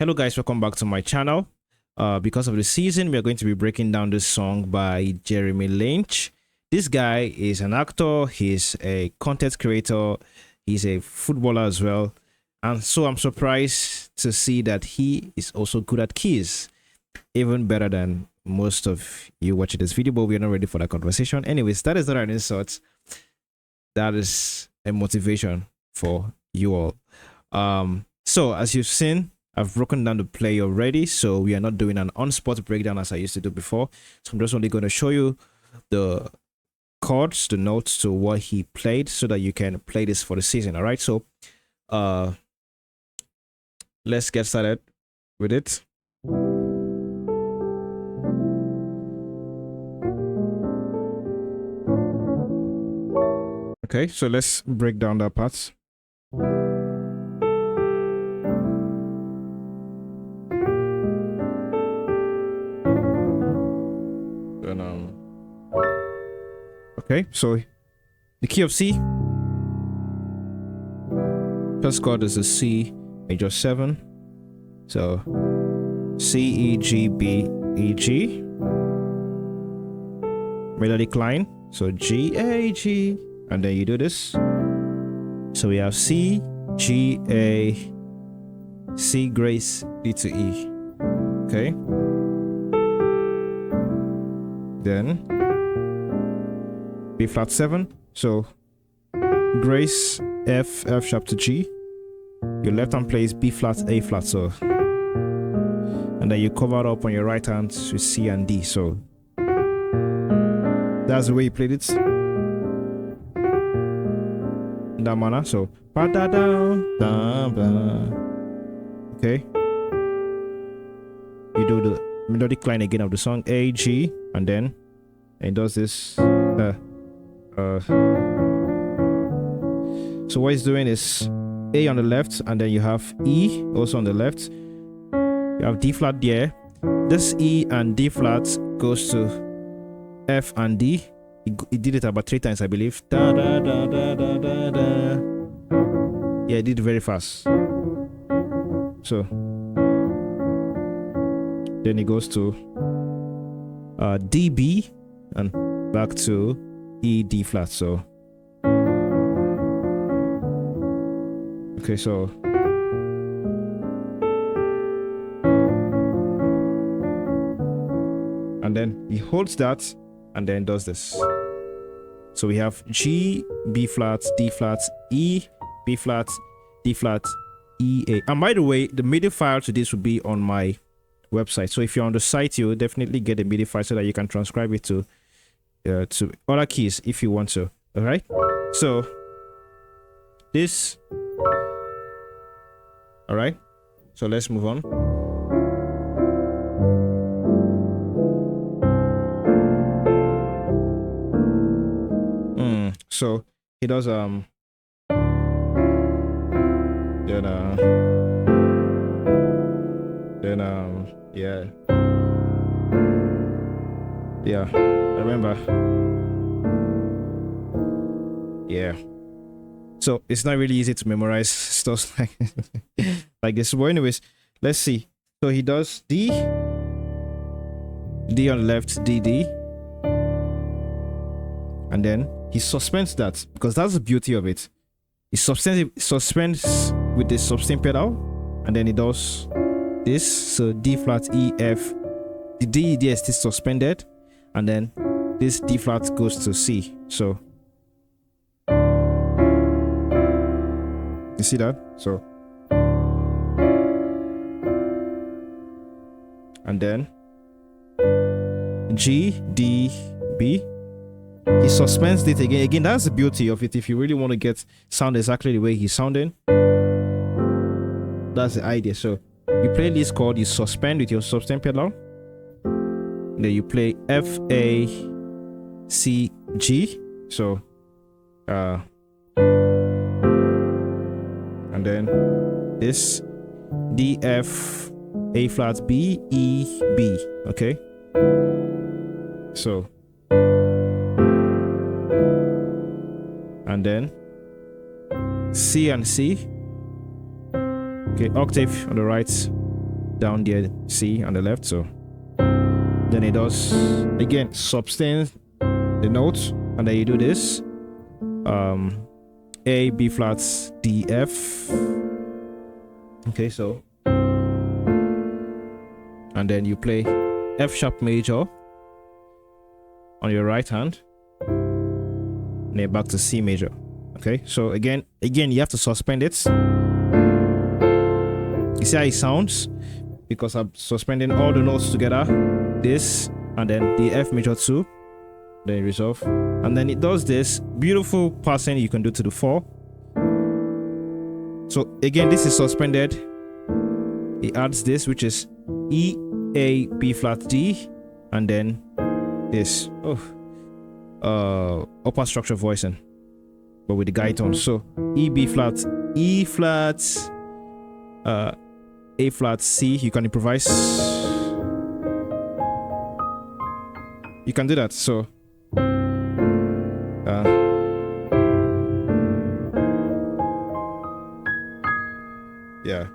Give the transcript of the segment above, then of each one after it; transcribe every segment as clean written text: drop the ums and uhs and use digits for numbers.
Hello guys, welcome back to my channel. Because of the season, we are going to be breaking down this song by Lynch. This guy is an actor, he's a content creator, he's a footballer as well. And so I'm surprised to see that he is also good at keys, even better than most of you watching this video, but we're not ready for that conversation. Anyways, that is not an insult. That is a motivation for you all. So as you've seen, I've broken down the play already, so we are not doing an on-spot breakdown as I used to do before. So I'm just only going to show you the chords, the notes to what he played, so that you can play this for the season. All right, so let's get started with it. Okay, so let's break down that part. Okay, so the key of C. First chord is a C major 7. So C, E, G, B, E, G. Melodic line. So G, A, G. And then you do this. So we have C, G, A, C, grace, D to E. Okay. Then B flat 7. So grace, F, F sharp to G. Your left hand plays B flat, A flat. So, and then you cover up on your right hand with C and D. So that's the way you played it. In that manner. So okay. You do the melodic line again of the song, A, G, and then it does this. So what he's doing is A on the left, and then you have E also on the left. You have D flat there. This E and D flat goes to F and D. He did it about 3 times, I believe. Da, da, da, da, da, da, da. Yeah, he did it very fast. So then he goes to D, B, and back to E, D flat. So okay, so and then he holds that and then does this. So we have G, B flat, D flat, E, B flat, D flat, E, A. And by the way, the MIDI file to this will be on my website. So if you're on the site, you'll definitely get a MIDI file so that you can transcribe it to other keys if you want to. All right, so this. All right, so let's move on. So he does then yeah, I remember. Yeah, so it's not really easy to memorize stuff like this. But anyways, let's see. So he does D on the left, D, D, and then he suspends that, because that's the beauty of it. He suspends with the sustain pedal, and then he does this. So D flat, E, F. The D is still suspended, and then this D flat goes to C. So you see that? So and then G, D, B. He suspends it again. Again, that's the beauty of it. If you really want to get sound exactly the way he's sounding, that's the idea. So you play this chord, you suspend with your sustain pedal, and then you play F, A, C, G. So and then this D, F, A flat, B, E, B. Okay, so and then C and C. Okay, octave on the right, down there, C on the left. So then it does again sustain the notes, and then you do this A, B flats, D, F. Okay, so and then you play F sharp major on your right hand, and then back to C major. Okay, so again you have to suspend it. You see how it sounds? Because I'm suspending all the notes together. This and then the F major 2, then you resolve, and then it does this beautiful passing you can do to the 4. So again, this is suspended. It adds this, which is E, A, B flat, D, and then this upper structure voicing, but with the guide tone. So E, B flat, E flat, A flat, C. You can improvise. You can do that. So yeah.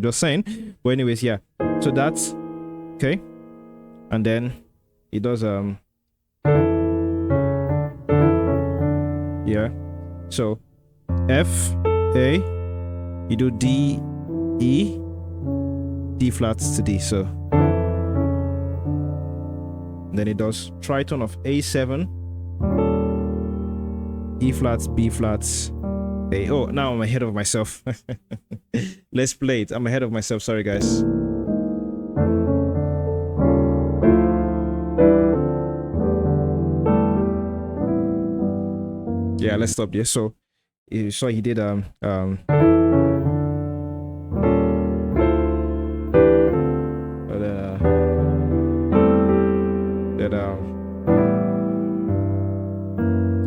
Just saying. But anyways, yeah. So that's okay. And then it does yeah. So F, A, you do D, E, D flats to D. So then it does tritone of A7, E flats, B flats, A. Oh, now I'm ahead of myself. Let's play it. I'm ahead of myself. Sorry, guys. Yeah, let's stop there. So you saw he did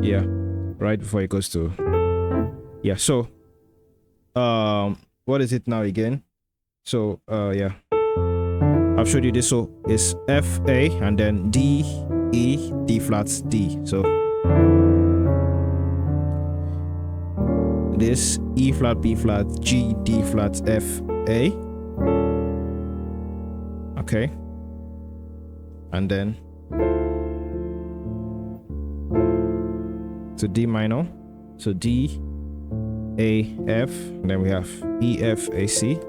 yeah, right before it goes to yeah. So what is it now again? So yeah, I've showed you this. So it's F, A, and then D, E, D flats, D. So this E flat, B flat, G, D flat, F, A. Okay, and then to D minor. So D, A, F, and then we have E, F, A, C.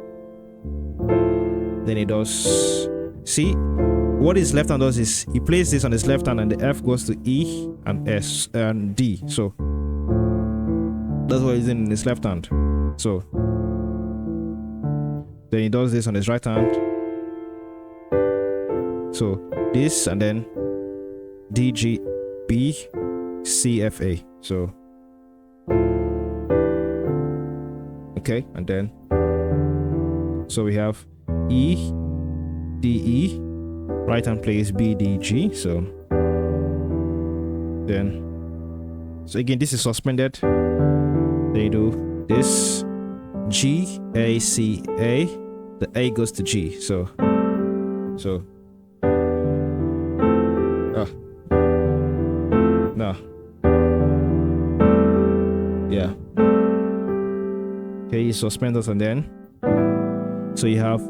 Then it does C. What his left hand does is he plays this on his left hand, and the F goes to E and S and D. So that's what he's in his left hand. So then he does this on his right hand. So this and then D, G, B, C, F, A. So okay, and then so we have E, D, E. Right hand plays B, D, G. So then so again this is suspended. They do this G, A, C, A. The A goes to G. So no. Yeah. Okay, you suspend us, and then so you have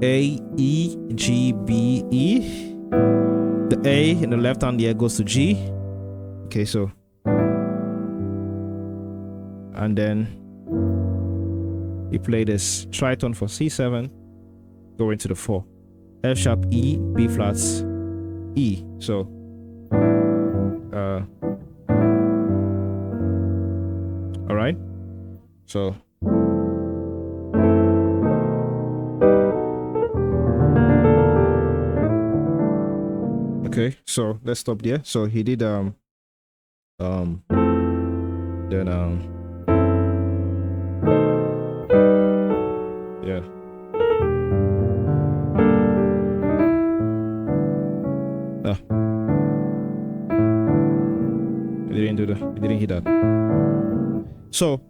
A, E, G, B, E. The A in the left hand here goes to G. Okay, so and then you play this tritone for C7, going to the 4. F sharp, E, B flats, E. So all right. So okay, so let's stop there. So he did then yeah. He didn't hit that. So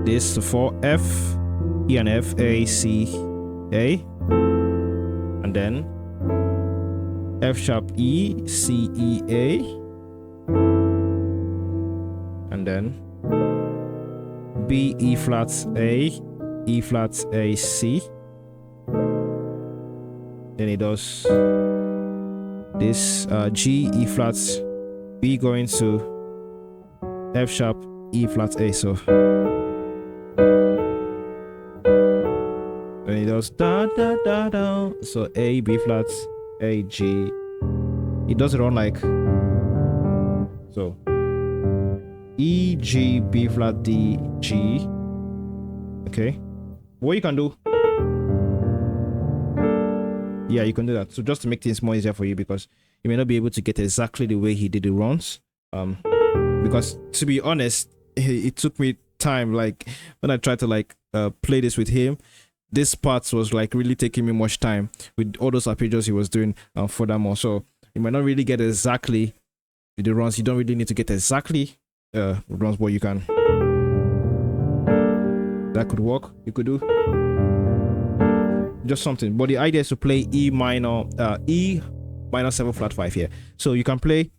this for F, E and F, A, C, A, and then F sharp, E, C, E, A, and then B, E flat, A, E flat, A, C. Then he does this G, E flat, B going to F sharp, E flat, A. So then he does da da da da. So A, B flat, A, G. He does it on like so. E, G, B flat, D, G. Okay. What you can do? Yeah, you can do that. So just to make things more easier for you, because you may not be able to get exactly the way he did the runs. Because to be honest, it took me time. Like when I tried to like play this with him, this part was like really taking me much time with all those arpeggios he was doing furthermore. So you might not really get exactly the runs. You don't really need to get exactly runs, but you can. That could work. You could do just something. But the idea is to play E minor 7 flat 5 here. So you can play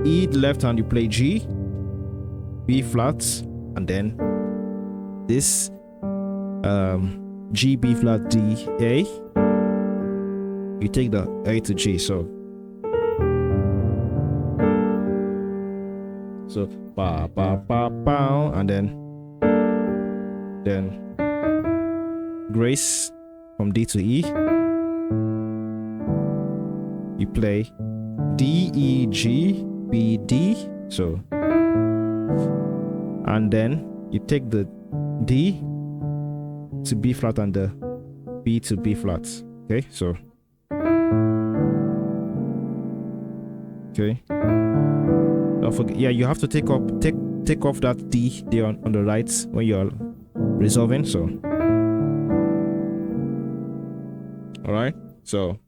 E the left hand, you play G, B flat, and then this G, B flat, D, A. You take the A to G. So ba ba ba ba, and then Grace from D to E. You play D, E, G, B, D. So, and then you take the D to B flat and the B to B flat. Okay, so okay. Don't forget, yeah, you have to take off that D there on the right when you're resolving. So, all right. So,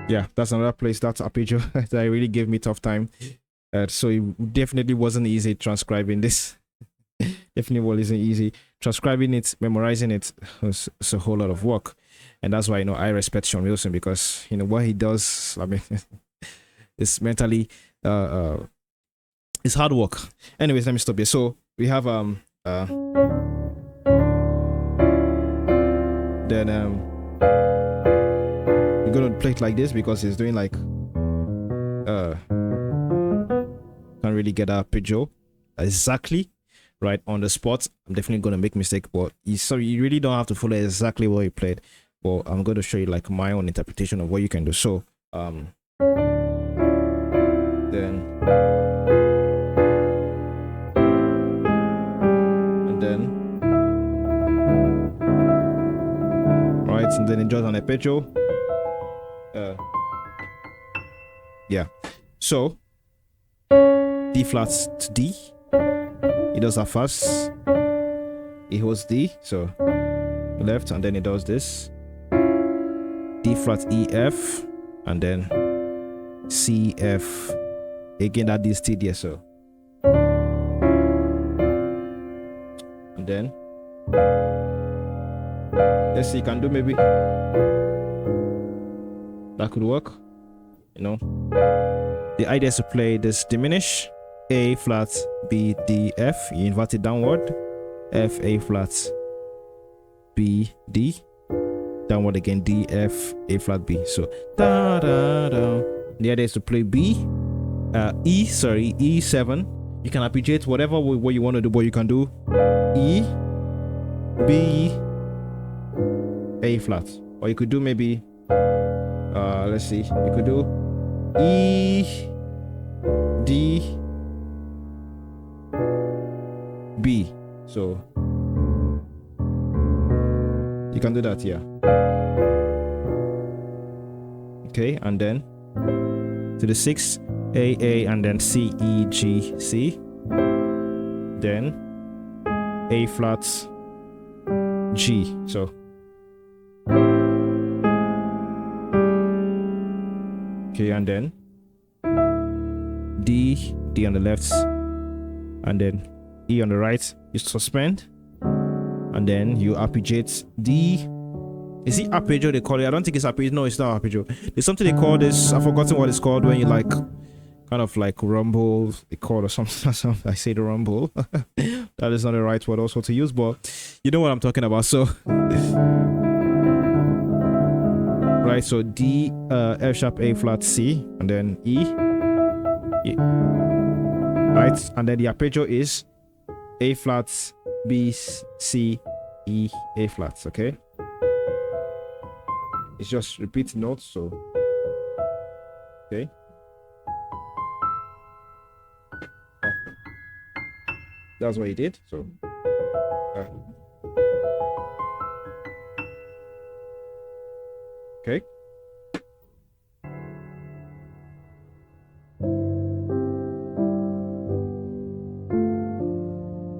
yeah, that's another place. That's arpeggio that really gave me tough time. So it definitely wasn't easy transcribing this. Definitely wasn't easy transcribing it, memorizing it. It's a whole lot of work, and that's why I respect Sean Wilson, because what he does. I mean, it's mentally it's hard work. Anyways, let me stop here. So we have then we're gonna play it like this because he's doing like can't really get that arpeggio exactly right on the spot. I'm definitely gonna make mistake, but you really don't have to follow exactly what he played. But I'm going to show you like my own interpretation of what you can do. So then right, and then enjoy on arpeggio. Yeah, so D flat to D. He does that first. He holds D, so left, and then he does this. D flat E F, and then C F. Again, that is T there, so. And then let's see, you can do maybe that could work. The idea is to play this diminish A flat B D F. You invert it downward. F A flat B D, downward again D F A flat B. So da da da. The idea is to play E7. You can arpeggiate whatever what you want to do, but you can do E B A flat, or you could do maybe let's see, you could do E D B. So you can do that here. Okay, and then to the 6, A, and then C, E, G, C. Then A flat, G. So okay, and then D on the left, and then E on the right. You suspend, and then you arpeggiate D, Is it arpeggio they call it? I don't think it's arpeggio. No, it's not arpeggio. There's something they call this. I've forgotten what it's called when you like kind of like rumble the chord or something. I say the rumble. That is not the right word also to use, but you know what I'm talking about. So right, so D, F sharp, A flat, C, and then E. Right, and then the arpeggio is A flat, B, C, E, A flat. Okay, it's just repeat notes. So okay. That's what he did. So okay.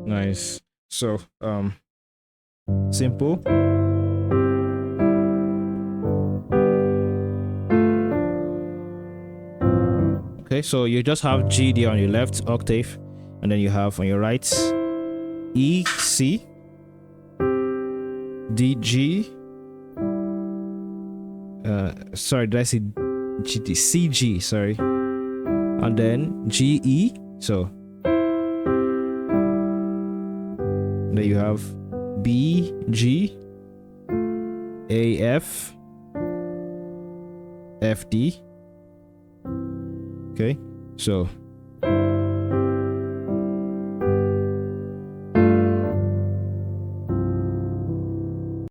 Nice. So simple. Okay, so you just have G there on your left octave, and then you have on your right E, C, D, G. Sorry, did I say G, D, C, G? Sorry, and then G, E. So then you have B, G, A, F, F, D. Okay, so